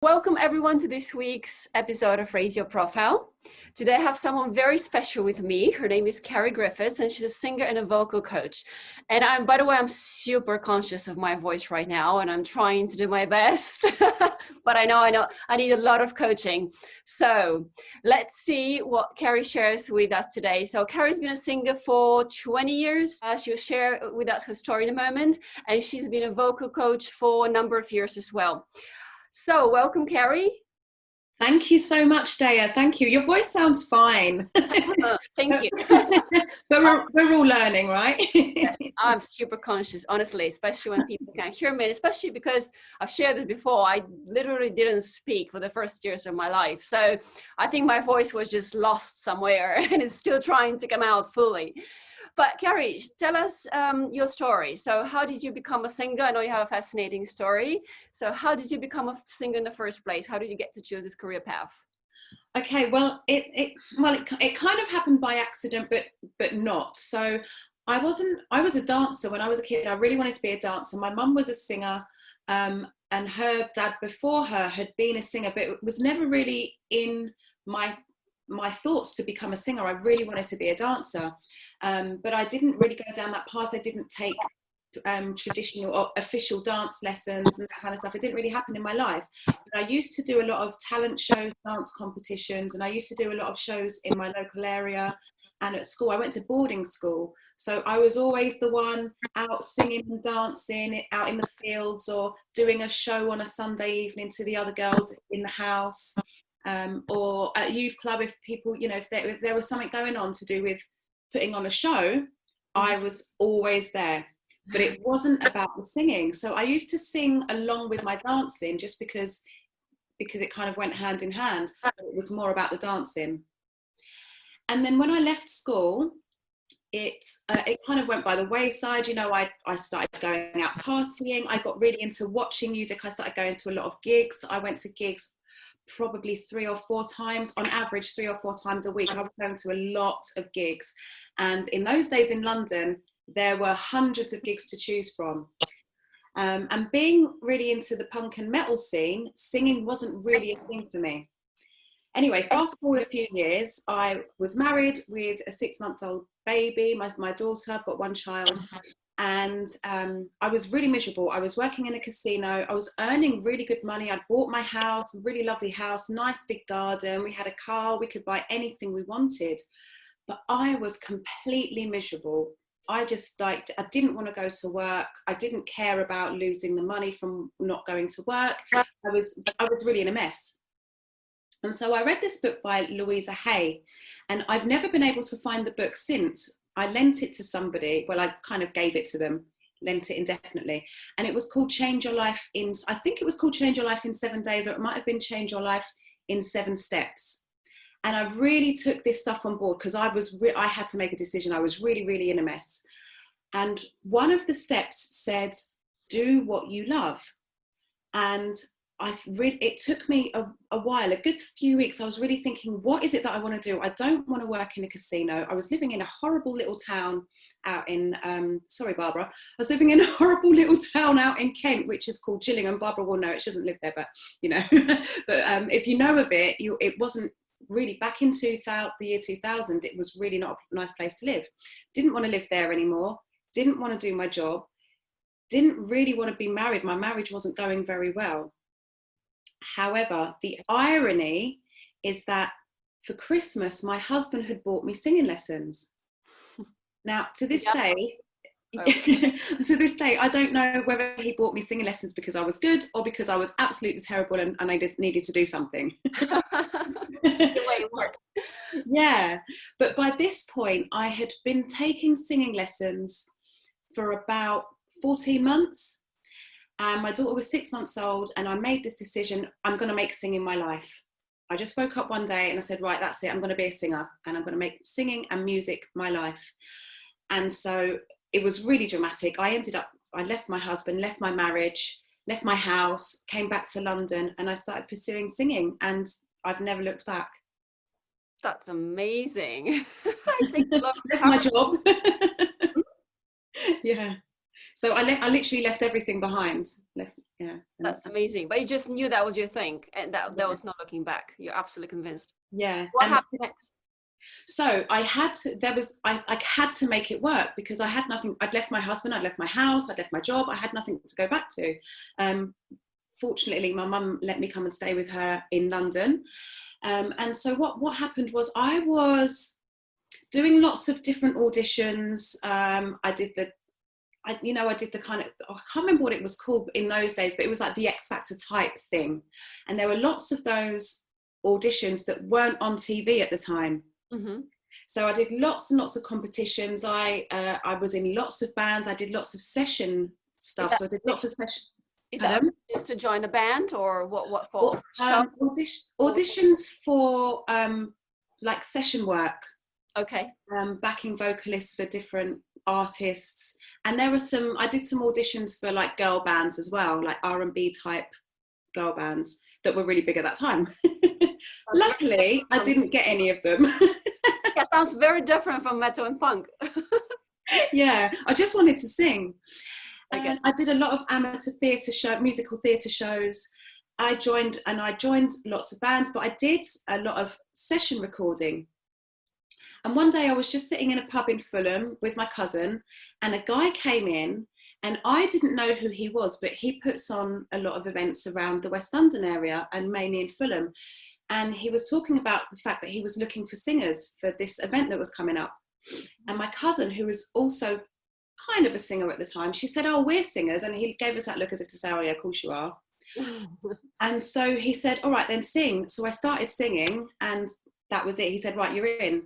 Welcome everyone to this week's episode of Raise Your Profile. Today I have someone very special with me. Her name is Carrie Griffiths and she's a singer and a vocal coach. And by the way, I'm super conscious of my voice right now and I'm trying to do my best, but I know I need a lot of coaching. So let's see what Carrie shares with us today. So Carrie's been a singer for 20 years. She'll share with us her story in a moment. And she's been a vocal coach for a number of years as well. So welcome, Carrie. Thank you so much, Daya. Thank you. Your voice sounds fine. Thank you. But we're all learning, right? Yes, I'm super conscious, honestly, especially when people can't hear me, and especially because I've shared this before. I literally didn't speak for the first years of my life. So I think my voice was just lost somewhere and it's still trying to come out fully. But Carrie, tell us your story. So how did you become a singer? I know you have a fascinating story. So how did you become a singer in the first place? How did you get to choose this career path? Okay, well, it kind of happened by accident, but not. So I was a dancer when I was a kid. I really wanted to be a dancer. My mum was a singer, and her dad before her had been a singer, but it was never really in my thoughts to become a singer. I really wanted to be a dancer, but I didn't really go down that path. I didn't take traditional or official dance lessons and that kind of stuff. It didn't really happen in my life. But I used to do a lot of talent shows, dance competitions, and I used to do a lot of shows in my local area and at school. I went to boarding school, so I was always the one out singing and dancing out in the fields or doing a show on a Sunday evening to the other girls in the house. Or at youth club, if people, if there was something going on to do with putting on a show, I was always there. But it wasn't about the singing. So I used to sing along with my dancing just because it kind of went hand in hand. It was more about the dancing. And then when I left school, it kind of went by the wayside. I started going out partying. I got really into watching music. I started going to a lot of gigs. I went to gigs probably 3 or 4 times, on average 3 or 4 times a week. I was going to a lot of gigs, and in those days in London there were hundreds of gigs to choose from, and being really into the punk and metal scene, singing wasn't really a thing for me. Anyway, fast forward a few years, I was married with a 6-month-old baby, my daughter. I've got 1 child. And I was really miserable. I was working in a casino. I was earning really good money. I'd bought my house, a really lovely house, nice big garden. We had a car. We could buy anything we wanted. But I was completely miserable. I didn't want to go to work. I didn't care about losing the money from not going to work. I was really in a mess. And so I read this book by Louisa Hay, and I've never been able to find the book since. I lent it to somebody. Well, I kind of gave it to them, lent it indefinitely. And it was called Change Your Life I think it was called Change Your Life in 7 Days, or it might have been Change Your Life in 7 Steps. And I really took this stuff on board because I had to make a decision. I was really, really in a mess. And one of the steps said, do what you love. And it took me a while, a good few weeks. I was really thinking, what is it that I want to do? I don't want to work in a casino. I was living in a horrible little town out in, sorry, Barbara. I was living in a horrible little town out in Kent, which is called Gillingham. Barbara will know it. She doesn't live there, but but if you know of it, it wasn't really, back in the year 2000, it was really not a nice place to live. Didn't want to live there anymore. Didn't want to do my job. Didn't really want to be married. My marriage wasn't going very well. However, the irony is that for Christmas, my husband had bought me singing lessons. Now, to this day, I don't know whether he bought me singing lessons because I was good or because I was absolutely terrible and I just needed to do something. Yeah, but by this point, I had been taking singing lessons for about 14 months. And my daughter was 6 months old, and I made this decision: I'm going to make singing my life. I just woke up one day and I said, right, that's it. I'm going to be a singer, and I'm going to make singing and music my life. And so it was really dramatic. I left my husband, left my marriage, left my house, came back to London, and I started pursuing singing, and I've never looked back. That's amazing. I left my job. Yeah. So I literally left everything behind. Yeah. That's amazing. But you just knew that was your thing, and that Yeah. was not looking back. You're absolutely convinced. Yeah. What And happened next? so I had to, I had to make it work because I had nothing. I'd left my husband, I'd left my house, I'd left my job. I had nothing to go back to. Fortunately, my mum let me come and stay with her in London. And so what happened was I was doing lots of different auditions. I did the kind of, I can't remember what it was called in those days, but it was like the X Factor type thing. And there were lots of those auditions that weren't on TV at the time. Mm-hmm. So I did lots and lots of competitions. I was in lots of bands. I did lots of session stuff. So I did lots of session. Is that just to join a band, or what for? Auditions for like session work. Okay. Backing vocalists for different artists, and there were I did some auditions for like girl bands as well, like R&B type girl bands that were really big at that time. Luckily, I didn't get any of them. That sounds very different from metal and punk. Yeah, I just wanted to sing. And I did a lot of amateur musical theatre shows. I joined lots of bands, but I did a lot of session recording. And one day I was just sitting in a pub in Fulham with my cousin, and a guy came in, and I didn't know who he was, but he puts on a lot of events around the West London area and mainly in Fulham. And he was talking about the fact that he was looking for singers for this event that was coming up. And my cousin, who was also kind of a singer at the time, she said, "Oh, we're singers." And he gave us that look as if to say, "Oh yeah, of course you are." And so he said, "All right, then sing." So I started singing, and that was it. He said, "Right, you're in."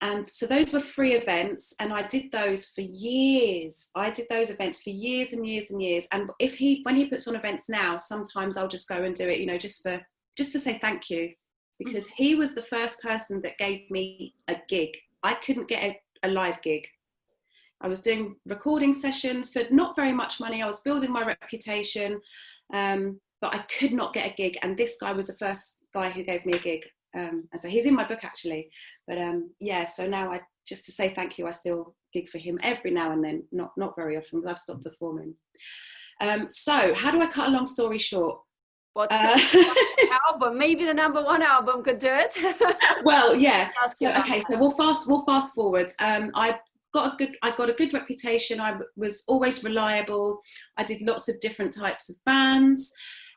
And so those were free events, and I did those for years. I did those events for years and years and years. And when he puts on events now, sometimes I'll just go and do it, you know, just to say thank you, because he was the first person that gave me a gig. I couldn't get a live gig. I was doing recording sessions for not very much money. I was building my reputation, but I could not get a gig. And this guy was the first guy who gave me a gig. And so he's in my book actually. But yeah, so now just to say thank you, I still gig for him every now and then, not very often, because I've stopped performing. So how do I cut a long story short? What album? Maybe the #1 album could do it. Well, yeah. So okay, so we'll fast forward. I got a good reputation. I was always reliable. I did lots of different types of bands,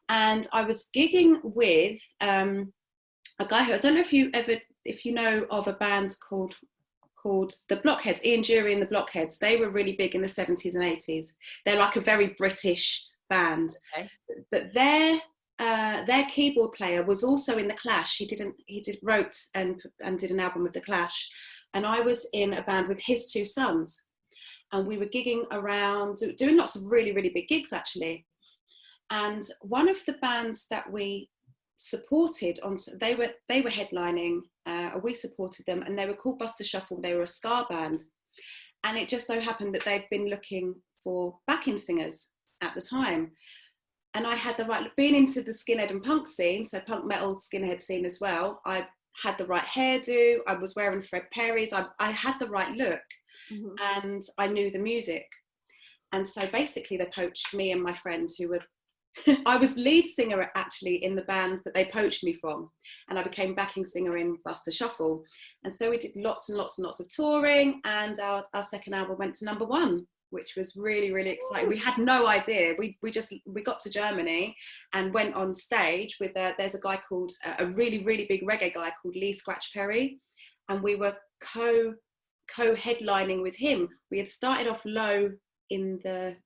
and I was gigging with a guy who, I don't know if you know of a band called the Blockheads, Ian Dury and the Blockheads. They were really big in the 70s and 80s. They're like a very British band. Okay. But their keyboard player was also in the Clash. He wrote and did an album with the Clash. And I was in a band with his two sons. And we were gigging around, doing lots of really, really big gigs actually. And one of the bands that we supported they were headlining, we supported them, and they were called Buster Shuffle. They were a ska band, and it just so happened that they'd been looking for backing singers at the time, and I had the right, being into the skinhead and punk scene, so punk metal skinhead scene as well, I had the right hairdo, I was wearing Fred Perry's, I had the right look, and I knew the music. And so basically they poached me and my friends, who were I was lead singer actually in the band that they poached me from, and I became backing singer in Buster Shuffle. And so we did lots and lots and lots of touring, and our second album went to #1, which was really, really exciting. We had no idea. We got to Germany and went on stage with there's a guy called a really, really big reggae guy called Lee Scratch Perry, and we were co-headlining with him. We had started off low in the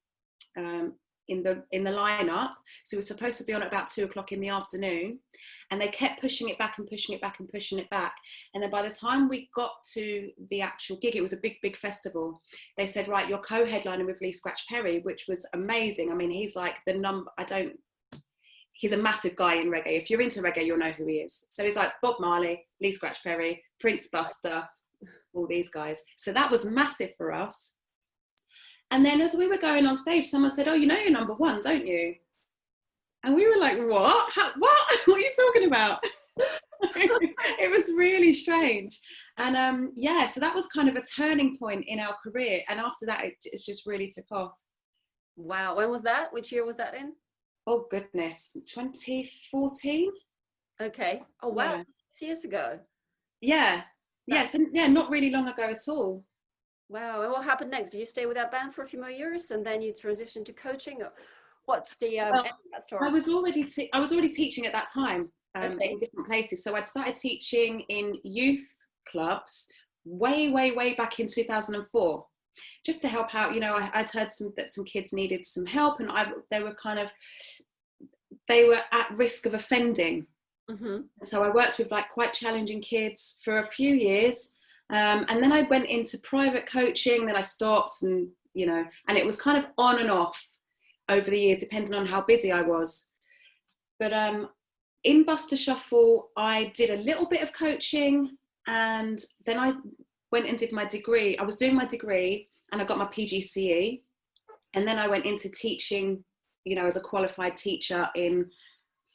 lineup, so we were supposed to be on at about 2:00 in the afternoon, and they kept pushing it back and pushing it back and pushing it back. And then by the time we got to the actual gig, it was a big festival. They said, "Right, you're co-headlining with Lee Scratch Perry," which was amazing. I mean, he's like he's a massive guy in reggae. If you're into reggae, you'll know who he is. So he's like Bob Marley, Lee Scratch Perry, Prince Buster, all these guys. So that was massive for us. And then as we were going on stage, someone said, "Oh, you know you're #1, don't you?" And we were like, "What? What are you talking about?" It was really strange. And yeah, so that was kind of a turning point in our career. And after that, it's just really took off. Wow. When was that? Which year was that in? oh goodness, 2014. Okay. Oh wow, Yeah. 6 years ago. Yeah. That's Yes. And yeah, not really long ago at all. wow. And what happened next? Did you stay with that band for a few more years and then you transitioned to coaching? Or what's the end Well, of that I story? was already I was already teaching at that time, in Okay. different places. So I'd started teaching in youth clubs way back in 2004, just to help out. I'd heard that some kids needed some help, and they were at risk of offending. Mm-hmm. So I worked with like quite challenging kids for a few years, and then I went into private coaching. Then I stopped, and it was kind of on and off over the years, depending on how busy I was. But in Buster Shuffle, I did a little bit of coaching, and then I went and did my degree. I was doing my degree, and I got my PGCE, and then I went into teaching, as a qualified teacher in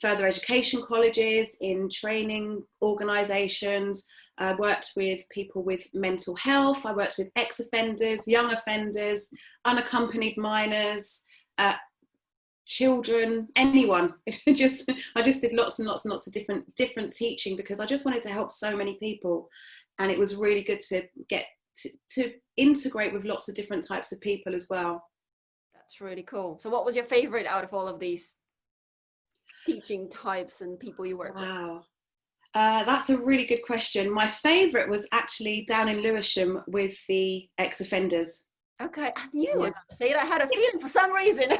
further education colleges, in training organisations. I worked with people with mental health. I worked with ex-offenders, young offenders, unaccompanied minors, children, anyone. I just did lots and lots and lots of different teaching, because I just wanted to help so many people, and it was really good to get to integrate with lots of different types of people as well. That's really cool. So what was your favorite out of all of these teaching types and people you work with? Wow. That's a really good question. My favourite was actually down in Lewisham with the ex-offenders. Okay, I knew you were Yeah. going to say it. I had a feeling for some reason.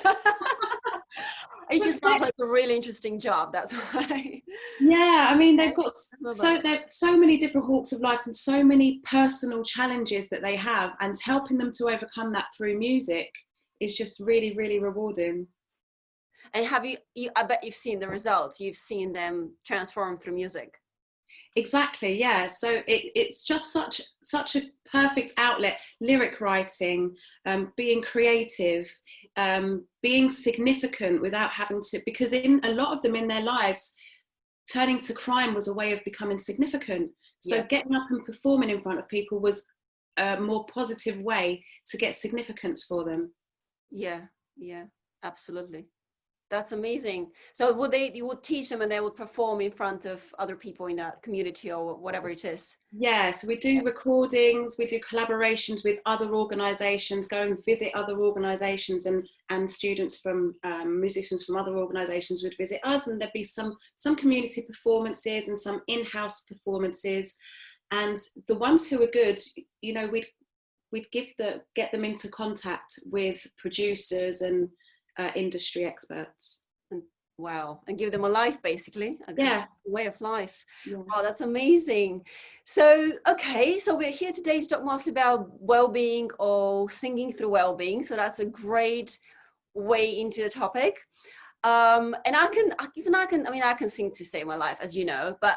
It just sounds like a really interesting job. That's why. Yeah, I mean, Okay, they've got I love that. there so many different walks of life and so many personal challenges that they have, and helping them to overcome that through music is just really, really rewarding. And have you, I bet you've seen the results. You've seen them transform through music. Exactly, yeah. So it's just such a perfect outlet. Lyric writing, being creative, being significant without having to, because in a lot of them in their lives, turning to crime was a way of becoming significant. So Yeah, getting up and performing in front of people was a more positive way to get significance for them. yeah, yeah, absolutely. That's amazing. So you would teach them and they would perform in front of other people in that community or whatever it is. Yeah, so we do recordings, we do collaborations with other organisations, go and visit other organisations, and students from musicians from other organisations would visit us, and there'd be some community performances and some in-house performances, and the ones who were good, we'd get them into contact with producers and industry experts. And wow, and give them a life, basically, a good Yeah. way of life. Yeah. Wow, that's amazing. So, okay, so we're here today to talk mostly about well-being or singing through well-being. So that's a great way into the topic. And I can sing to save my life, as you know, but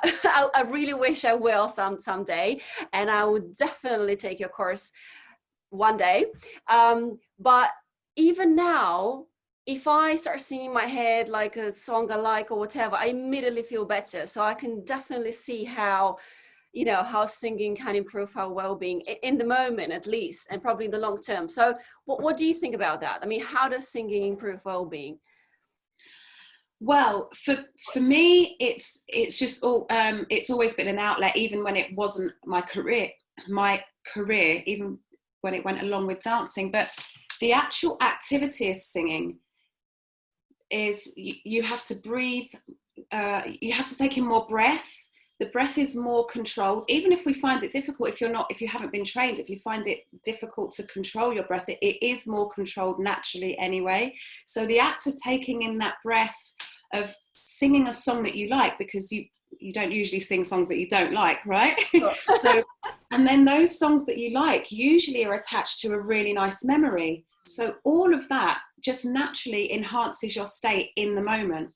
I really wish I will someday, and I would definitely take your course one day. But even now, if I start singing in my head like a song I like or whatever, I immediately feel better. So I can definitely see how, how singing can improve our well-being in the moment, at least, and probably in the long term. So what do you think about that? I mean, how does singing improve well-being? Well, for me, it's just all it's always been an outlet, even when it wasn't my career, even when it went along with dancing. But the actual activity of singing is you have to breathe, you have to take in more breath. The breath is more controlled. Even if we find it difficult, if you haven't been trained, if you find it difficult to control your breath, it is more controlled naturally anyway. So the act of taking in that breath, of singing a song that you like, because you don't usually sing songs that you don't like, right? Sure. So, and then those songs that you like usually are attached to a really nice memory. So all of that just naturally enhances your state in the moment.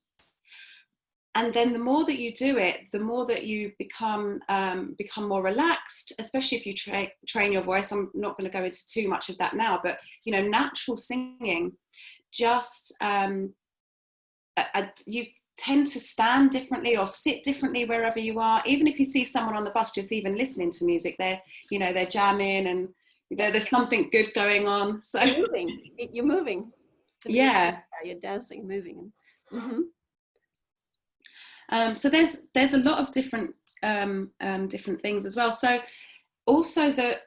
And then the more that you do it, the more that you become more relaxed, especially if you train your voice. I'm not going to go into too much of that now, but natural singing, just you tend to stand differently or sit differently wherever you are. Even if you see someone on the bus just even listening to music, they're jamming, and there's something good going on. So You're moving. You're moving. The music, yeah, you're dancing, moving. Mm-hmm. So there's a lot of different different things as well. So also the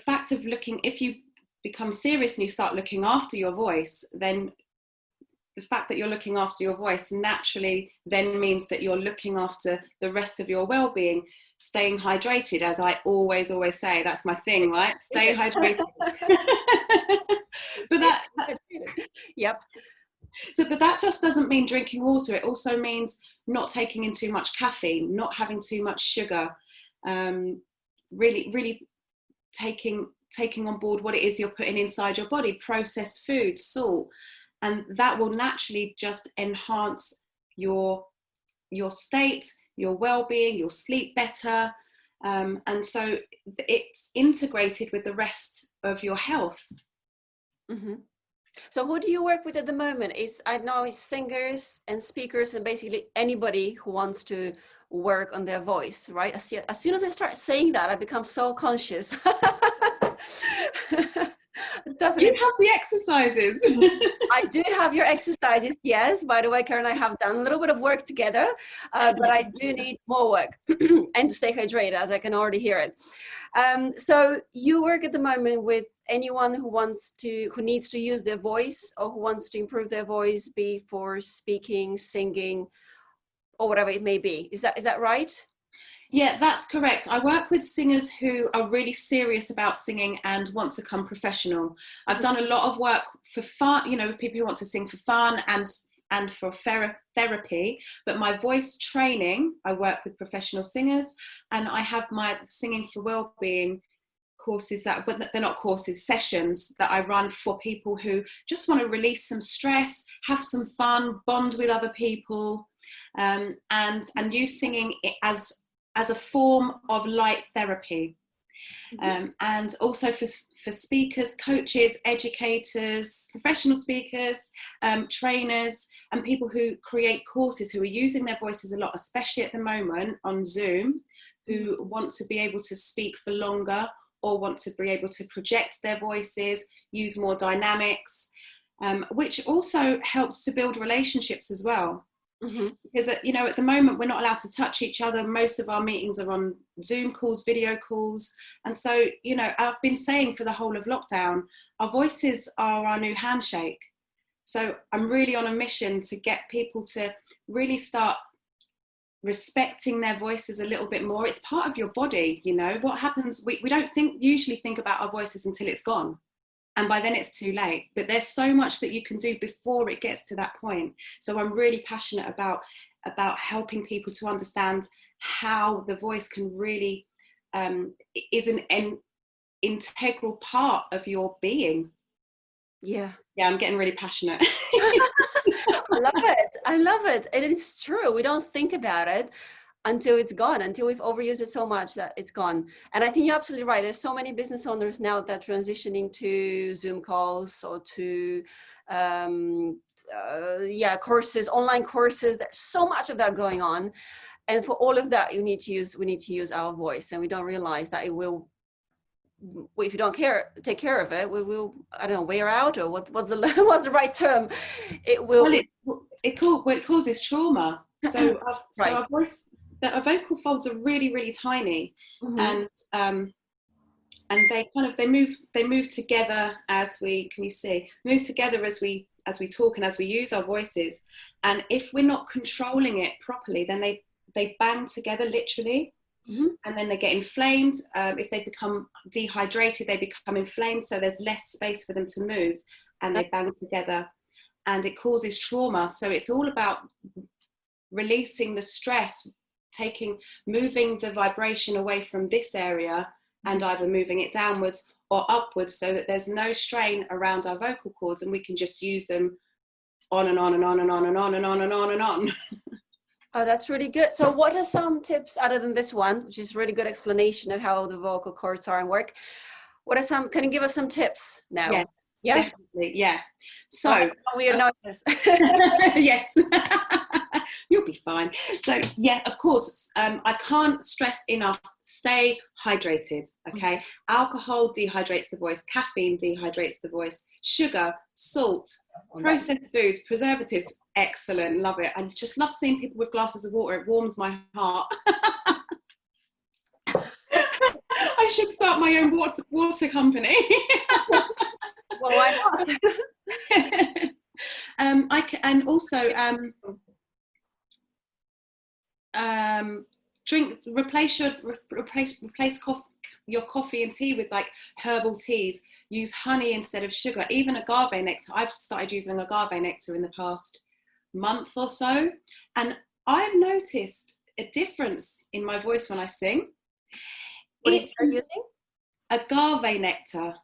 fact of looking, if you become serious and you start looking after your voice, then the fact that you're looking after your voice naturally then means that you're looking after the rest of your well-being, staying hydrated, as I always say. That's my thing, right? Stay hydrated. But yep. So, but that just doesn't mean drinking water. It also means not taking in too much caffeine, not having too much sugar, really taking on board what it is you're putting inside your body, processed food, salt, and that will naturally just enhance your state, your well-being, you'll sleep better, and so it's integrated with the rest of your health. Mm-hmm. So who do you work with at the moment? I know it's singers and speakers and basically anybody who wants to work on their voice, right? As soon as I start saying that, I become so conscious. Definitely. You have the exercises. I do have your exercises, yes. By the way, Karen and I have done a little bit of work together, but I do need more work and to stay hydrated, as I can already hear it. So you work at the moment with anyone who needs to use their voice or who wants to improve their voice, be for speaking, singing, or whatever it may be. Is that right? Yeah, that's correct. I work with singers who are really serious about singing and want to become professional. I've done a lot of work for fun, with people who want to sing for fun and for therapy. But my voice training, I work with professional singers, and I have my Singing for Wellbeing courses but they're not courses, sessions that I run for people who just want to release some stress, have some fun, bond with other people, and use singing as a form of light therapy. And also for speakers, coaches, educators, professional speakers, trainers, and people who create courses who are using their voices a lot, especially at the moment on Zoom, who want to be able to speak for longer or want to be able to project their voices, use more dynamics, which also helps to build relationships as well. Mm-hmm. Because at the moment we're not allowed to touch each other. Most of our meetings are on Zoom calls, video calls, and so I've been saying for the whole of lockdown, our voices are our new handshake. So I'm really on a mission to get people to really start respecting their voices a little bit more. It's part of your body. What happens, we don't usually think about our voices until it's gone. And by then it's too late. But there's so much that you can do before it gets to that point. So I'm really passionate about helping people to understand how the voice can really is an integral part of your being. Yeah, I'm getting really passionate. I love it. And it's true. We don't think about it until it's gone, until we've overused it so much that it's gone. And I think you're absolutely right. There's so many business owners now that are transitioning to Zoom calls or to courses, online courses. There's so much of that going on. And for all of that, we need to use our voice, and we don't realize that it will, if you don't take care of it, we will, I don't know, wear out, or what's the right term? It will. Well, it causes trauma. So right. Our voice, our vocal folds are really, really tiny, mm-hmm. And they move together as we talk and as we use our voices. And if we're not controlling it properly, then they bang together literally. Mm-hmm. And then they get inflamed. If they become dehydrated, they become inflamed, so there's less space for them to move, and they bang together, and it causes trauma. So it's all about releasing the stress, moving the vibration away from this area, and either moving it downwards or upwards, so that there's no strain around our vocal cords, and we can just use them on and on and on and on and on and on and on and on. Oh, that's really good. So what are some tips, other than this one, which is really good explanation of how the vocal cords are and work? Can you give us some tips now? Yes, yeah? Definitely, yeah. So weird noises. Yes. You'll be fine. So yeah, of course, I can't stress enough, stay hydrated, okay? Alcohol dehydrates the voice, caffeine dehydrates the voice, sugar, salt, processed foods, preservatives, excellent, love it. I just love seeing people with glasses of water. It warms my heart. I should start my own water company. Well, why not? I can, and also replace your coffee and tea with like herbal teas. Use honey instead of sugar. Even agave nectar. I've started using agave nectar in the past month or so, and I've noticed a difference in my voice when I sing. What is you using? Agave nectar.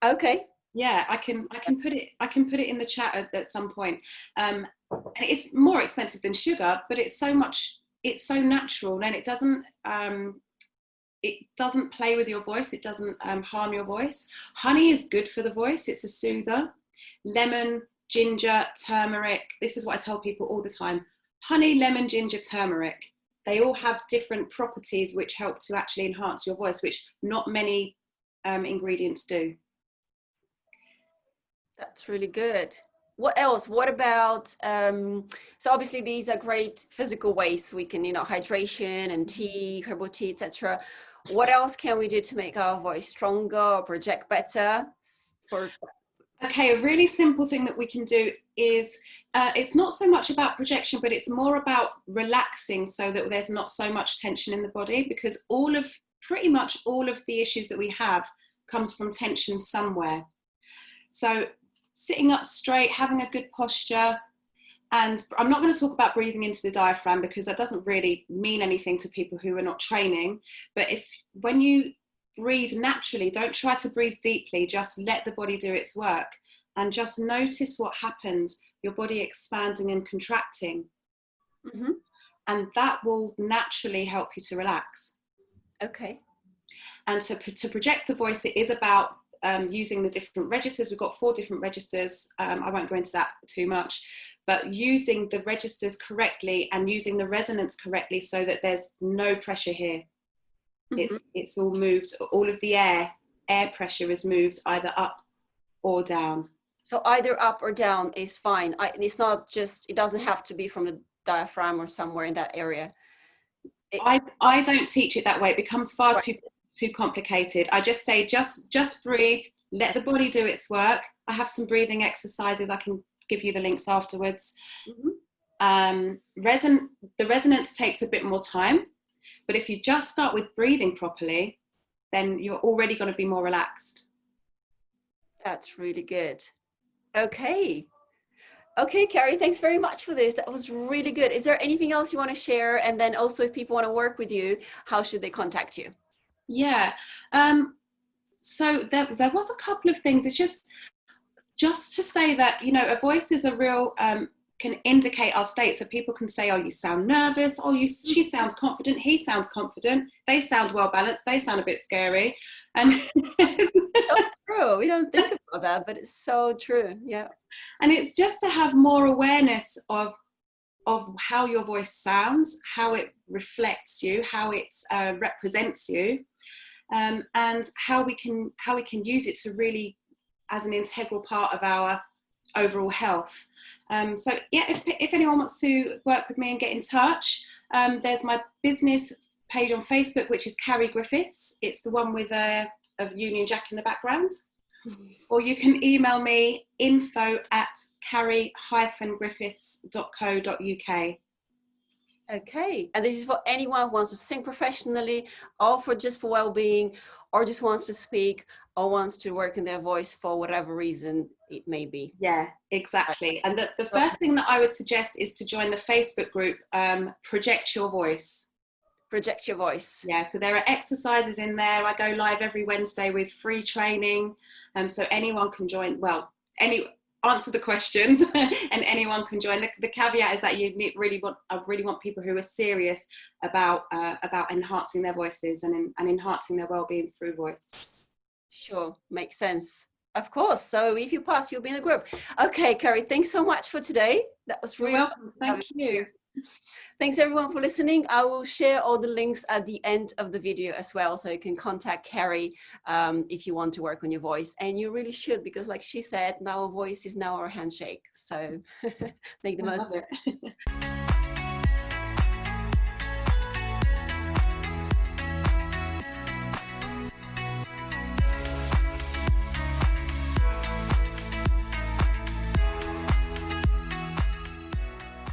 Okay. Yeah, I can put it in the chat at some point. And it's more expensive than sugar, but it's so natural, and it doesn't play with your voice. It doesn't harm your voice. Honey is good for the voice. It's a soother. Lemon, ginger, turmeric. This is what I tell people all the time. Honey, lemon, ginger, turmeric. They all have different properties which help to actually enhance your voice, which not many ingredients do. That's really good. What else? What about, so obviously these are great physical ways we can, hydration and tea, herbal tea, etc. What else can we do to make our voice stronger or project better? Okay, a really simple thing that we can do is, it's not so much about projection, but it's more about relaxing so that there's not so much tension in the body, because pretty much all of the issues that we have comes from tension somewhere. So sitting up straight, having a good posture, and I'm not going to talk about breathing into the diaphragm because that doesn't really mean anything to people who are not training. But when you breathe naturally, don't try to breathe deeply, just let the body do its work and just notice what happens, your body expanding and contracting. Mm-hmm. And that will naturally help you to relax. Okay. And to project the voice, it is about using the different registers. We've got 4 different registers. I won't go into that too much, but using the registers correctly and using the resonance correctly so that there's no pressure here. Mm-hmm. It's all moved. All of the air pressure is moved either up or down. So either up or down is fine. It's not just, it doesn't have to be from the diaphragm or somewhere in that area. I don't teach it that way. It becomes far too complicated. I just say, just breathe, let the body do its work. I have some breathing exercises. I can give you the links afterwards. Mm-hmm. The resonance takes a bit more time, but if you just start with breathing properly, then you're already going to be more relaxed. That's really good. Okay, Carrie, thanks very much for this. That was really good. Is there anything else you want to share? And then also, if people want to work with you, how should they contact you? Yeah. So there was a couple of things. It's just to say that, a voice is a real, can indicate our state. So people can say, oh, you sound nervous. Oh, she sounds confident. He sounds confident. They sound well balanced. They sound a bit scary. And so true. We don't think about that, but it's so true. Yeah. And it's just to have more awareness of how your voice sounds, how it reflects you, how it represents you, and how we can use it to really as an integral part of our overall health. So yeah, if anyone wants to work with me and get in touch, there's my business page on Facebook, which is Carrie Griffiths. It's the one with a Union Jack in the background. Or you can email me info@carrie-griffiths.co.uk. Okay, and this is for anyone who wants to sing professionally, or just for well-being, or just wants to speak, or wants to work in their voice for whatever reason it may be. Yeah, exactly. And the first thing that I would suggest is to join the Facebook group, Project Your Voice. Project Your Voice. Yeah, so there are exercises in there. I go live every Wednesday with free training, so anyone can join. Well, answer the questions, and anyone can join. The caveat is that I really want people who are serious about enhancing their voices and enhancing their well-being through voice. Sure, makes sense. Of course. So if you pass, you'll be in the group. Okay, Carrie, thanks so much for today. That was really welcome. Thank you. Thanks everyone for listening. I will share all the links at the end of the video as well, so you can contact Carrie if you want to work on your voice. And you really should, because like she said, now our voice is now our handshake. So make the I most love of it. it.